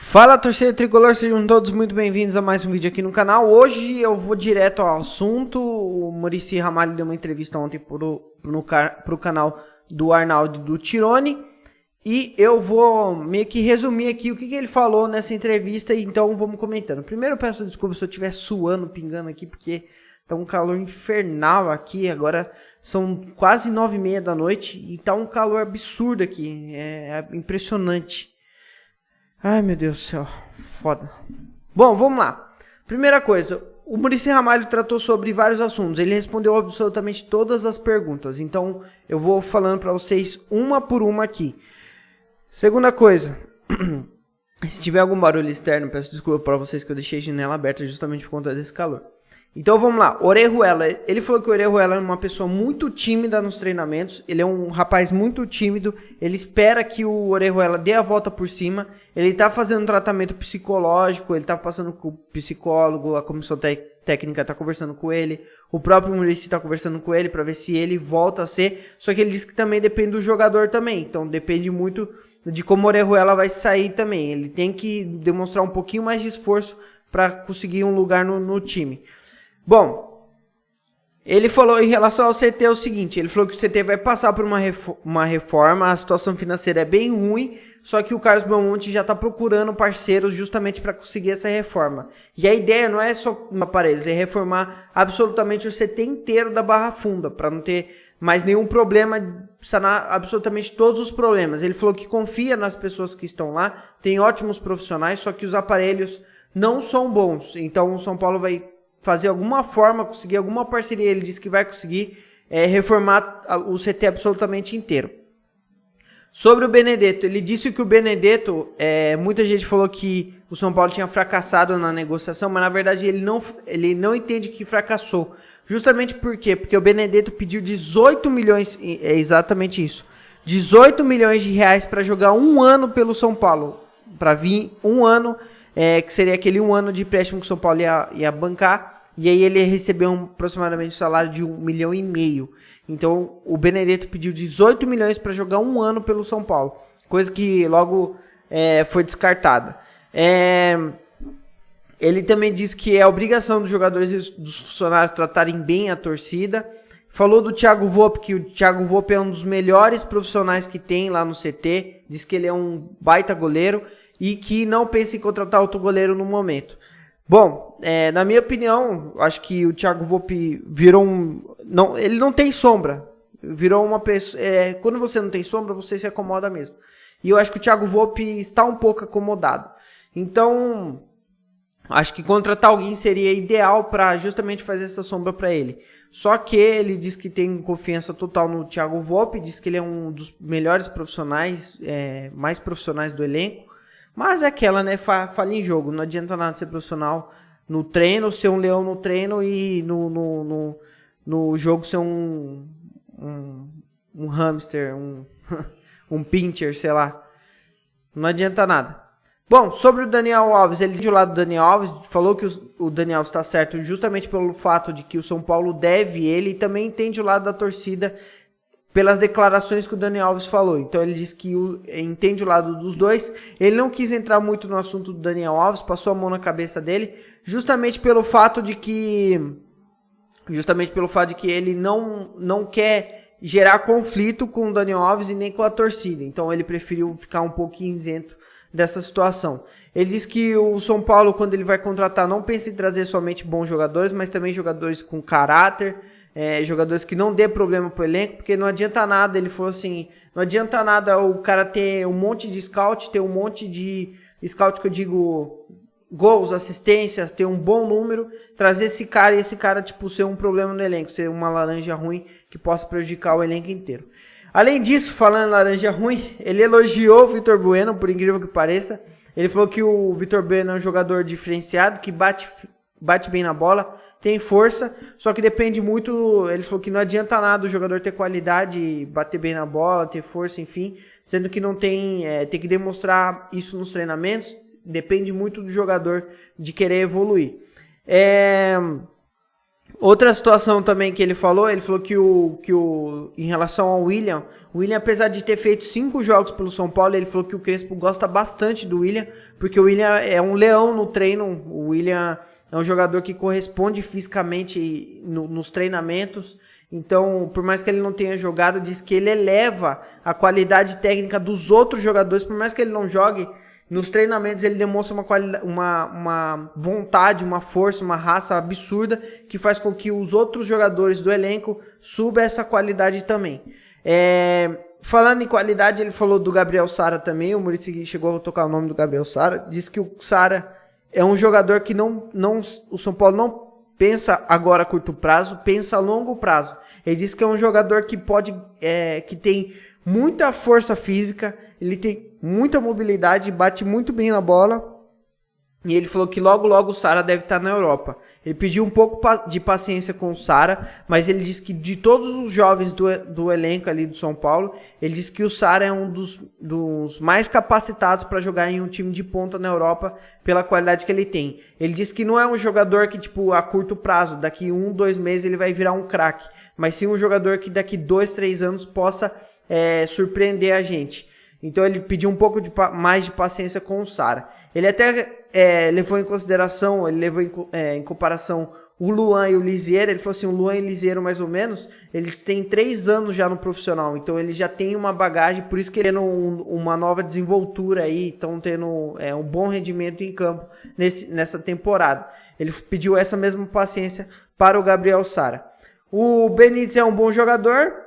Fala, torcida tricolor, sejam todos muito bem-vindos a mais um vídeo aqui no canal. Hoje eu vou direto ao assunto. O Muricy Ramalho deu uma entrevista ontem pro canal do Arnaldo e do Tirone. E eu vou meio que resumir aqui o que ele falou nessa entrevista, então vamos comentando. Primeiro eu peço desculpa se eu estiver suando, pingando aqui, porque tá um calor infernal aqui. Agora são quase 9h30 da noite e tá um calor absurdo aqui, é impressionante. Ai, meu Deus do céu, foda. Bom, vamos lá. Primeira coisa, o Muricy Ramalho tratou sobre vários assuntos. Ele respondeu absolutamente todas as perguntas. Então, eu vou falando pra vocês uma por uma aqui. Segunda coisa, se tiver algum barulho externo, peço desculpa pra vocês que eu deixei a janela aberta justamente por conta desse calor. Então vamos lá, Orejuela, ele falou que o Orejuela é uma pessoa muito tímida nos treinamentos, ele é um rapaz muito tímido, ele espera que o Orejuela dê a volta por cima, ele tá fazendo um tratamento psicológico, ele tá passando com o psicólogo, a comissão técnica tá conversando com ele, o próprio Muricy tá conversando com ele pra ver se ele volta a ser, só que ele diz que também depende do jogador também, então depende muito de como o Orejuela vai sair também, ele tem que demonstrar um pouquinho mais de esforço pra conseguir um lugar no time. Bom, ele falou em relação ao CT o seguinte, ele falou que o CT vai passar por uma reforma, a situação financeira é bem ruim, só que o Carlos Belmonte já está procurando parceiros justamente para conseguir essa reforma. E a ideia não é só aparelhos, é reformar absolutamente o CT inteiro da Barra Funda, para não ter mais nenhum problema, sanar absolutamente todos os problemas. Ele falou que confia nas pessoas que estão lá, tem ótimos profissionais, só que os aparelhos não são bons, então o São Paulo vai fazer alguma forma, conseguir alguma parceria, ele disse que vai conseguir reformar o CT absolutamente inteiro. Sobre o Benedetto, ele disse que o Benedetto, muita gente falou que o São Paulo tinha fracassado na negociação, mas na verdade ele não entende que fracassou. Justamente por quê? Porque o Benedetto pediu 18 milhões, é exatamente isso, 18 milhões de reais para jogar um ano pelo São Paulo, para vir um ano, que seria aquele um ano de empréstimo que o São Paulo ia bancar, e aí ele recebeu aproximadamente o salário de 1,5 milhão. Então o Benedetto pediu 18 milhões para jogar um ano pelo São Paulo, coisa que logo foi descartada. Ele também disse que é obrigação dos jogadores e dos funcionários tratarem bem a torcida. Falou do Thiago Volpe, que o Thiago Volpe é um dos melhores profissionais que tem lá no CT, diz que ele é um baita goleiro, e que não pensa em contratar outro goleiro no momento. Bom, na minha opinião, acho que o Thiago Volpe virou ele não tem sombra. Virou uma pessoa... quando você não tem sombra, você se acomoda mesmo. E eu acho que o Thiago Volpe está um pouco acomodado. Então, acho que contratar alguém seria ideal para justamente fazer essa sombra para ele. Só que ele diz que tem confiança total no Thiago Volpe, diz que ele é um dos melhores profissionais, mais profissionais do elenco. Mas é aquela, né? Falha em jogo. Não adianta nada ser profissional no treino, ser um leão no treino e no jogo ser um hamster, um pincher, sei lá. Não adianta nada. Bom, sobre o Daniel Alves, ele de lado do Daniel Alves, falou que o Daniel está certo justamente pelo fato de que o São Paulo deve ele, e também entende o lado da torcida pelas declarações que o Daniel Alves falou. Então ele disse que entende o lado dos dois. Ele não quis entrar muito no assunto do Daniel Alves, passou a mão na cabeça dele, justamente pelo fato de que ele não quer gerar conflito com o Daniel Alves e nem com a torcida. Então ele preferiu ficar um pouquinho isento dessa situação. Ele disse que o São Paulo, quando ele vai contratar, não pensa em trazer somente bons jogadores, mas também jogadores com caráter, jogadores que não dê problema pro elenco, porque não adianta nada, ele falou assim, não adianta nada o cara ter um monte de scout, ter um monte de scout que eu digo gols, assistências, ter um bom número, trazer esse cara e esse cara tipo ser um problema no elenco, ser uma laranja ruim que possa prejudicar o elenco inteiro. Além disso, falando em laranja ruim, ele elogiou o Vitor Bueno, por incrível que pareça. Ele falou que o Vitor Bueno é um jogador diferenciado, que bate bem na bola, tem força, só que depende muito, ele falou que não adianta nada o jogador ter qualidade, bater bem na bola, ter força, enfim, sendo que não tem que demonstrar isso nos treinamentos, depende muito do jogador de querer evoluir. Outra situação também que ele falou que em relação ao William, o William, apesar de ter feito 5 jogos pelo São Paulo, ele falou que o Crespo gosta bastante do William, porque o William é um leão no treino, o William é um jogador que corresponde fisicamente nos treinamentos, então, por mais que ele não tenha jogado, diz que ele eleva a qualidade técnica dos outros jogadores, por mais que ele não jogue. Nos treinamentos ele demonstra uma vontade, uma força, uma raça absurda que faz com que os outros jogadores do elenco subam essa qualidade também. Falando em qualidade, ele falou do Gabriel Sara também, o Muricy chegou a tocar o nome do Gabriel Sara, disse que o Sara é um jogador que o São Paulo não pensa agora a curto prazo, pensa a longo prazo. Ele disse que é um jogador que que tem muita força física, ele tem muita mobilidade, bate muito bem na bola. E ele falou que logo o Sara deve estar na Europa. Ele pediu um pouco de paciência com o Sara, mas ele disse que de todos os jovens do elenco ali do São Paulo, ele disse que o Sara é um dos mais capacitados para jogar em um time de ponta na Europa pela qualidade que ele tem. Ele disse que não é um jogador que a curto prazo, daqui 1-2 meses ele vai virar um craque, mas sim um jogador que daqui 2-3 anos possa surpreender a gente. Então ele pediu um pouco mais de paciência com o Sara. Ele até levou em consideração, ele levou em comparação o Luan e o Lisieiro. Ele falou assim, o Luan e o Lisieiro mais ou menos, eles têm 3 anos já no profissional, então eles já têm uma bagagem, por isso que ele tendo uma nova desenvoltura aí, estão tendo um bom rendimento em campo nessa temporada. Ele pediu essa mesma paciência para o Gabriel Sara. O Benítez é um bom jogador.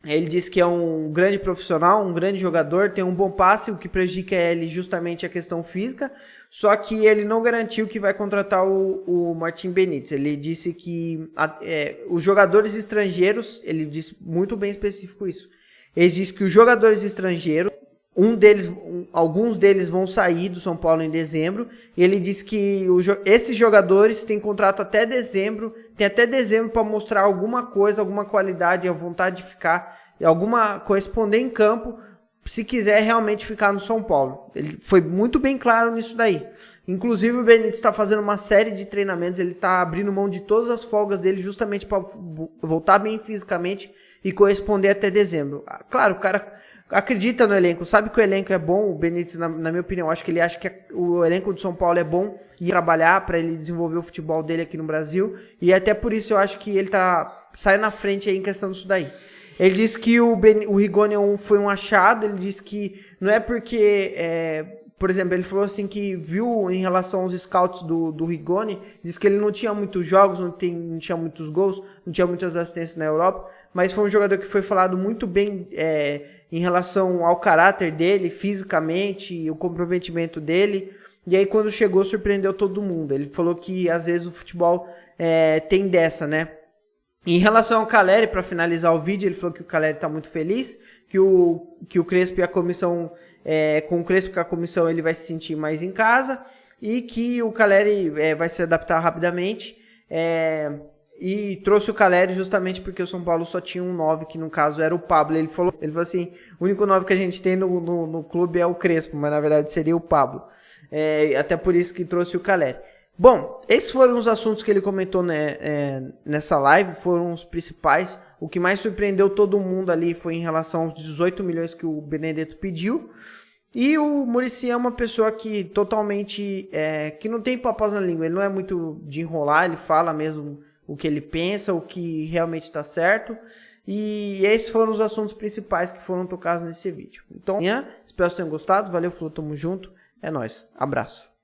Ele disse que é um grande profissional, um grande jogador, tem um bom passe, o que prejudica ele justamente a questão física, só que ele não garantiu que vai contratar o Martim Benítez. Ele disse que os jogadores estrangeiros, ele disse muito bem específico isso, ele disse que os jogadores estrangeiros, alguns deles vão sair do São Paulo em dezembro, e ele disse que esses jogadores têm contrato até dezembro, tem até dezembro para mostrar alguma coisa, alguma qualidade, a vontade de ficar, corresponder em campo, se quiser realmente ficar no São Paulo. Ele foi muito bem claro nisso daí. Inclusive o Benítez está fazendo uma série de treinamentos, ele está abrindo mão de todas as folgas dele justamente para voltar bem fisicamente e corresponder até dezembro. Claro, o cara acredita no elenco, sabe que o elenco é bom. O Benítez, na minha opinião, acho que ele acha que o elenco do São Paulo é bom e trabalhar para ele desenvolver o futebol dele aqui no Brasil, e até por isso eu acho que ele sai na frente aí em questão disso daí. Ele disse que o Rigoni foi um achado. Ele disse que não é porque por exemplo, ele falou assim que viu em relação aos scouts do Rigoni, disse que ele não tinha muitos jogos, não tinha muitos gols, não tinha muitas assistências na Europa, mas foi um jogador que foi falado muito bem em relação ao caráter dele, fisicamente, o comprometimento dele, e aí quando chegou surpreendeu todo mundo. Ele falou que às vezes o futebol tem dessa, né? Em relação ao Caleri, para finalizar o vídeo, ele falou que o Caleri está muito feliz, que o Crespo e a comissão, com o Crespo e a comissão ele vai se sentir mais em casa, e que o Caleri vai se adaptar rapidamente, e trouxe o Caleri justamente porque o São Paulo só tinha um 9, que no caso era o Pablo. Ele falou assim, o único 9 que a gente tem no clube é o Crespo, mas na verdade seria o Pablo. Até por isso que trouxe o Caleri. Bom, esses foram os assuntos que ele comentou nessa live, foram os principais. O que mais surpreendeu todo mundo ali foi em relação aos 18 milhões que o Benedetto pediu. E o Muricy é uma pessoa que totalmente, que não tem papas na língua, ele não é muito de enrolar, ele fala mesmo o que ele pensa, o que realmente está certo. E esses foram os assuntos principais que foram tocados nesse vídeo. Então, espero que vocês tenham gostado, valeu, falou, tamo junto, é nóis, abraço.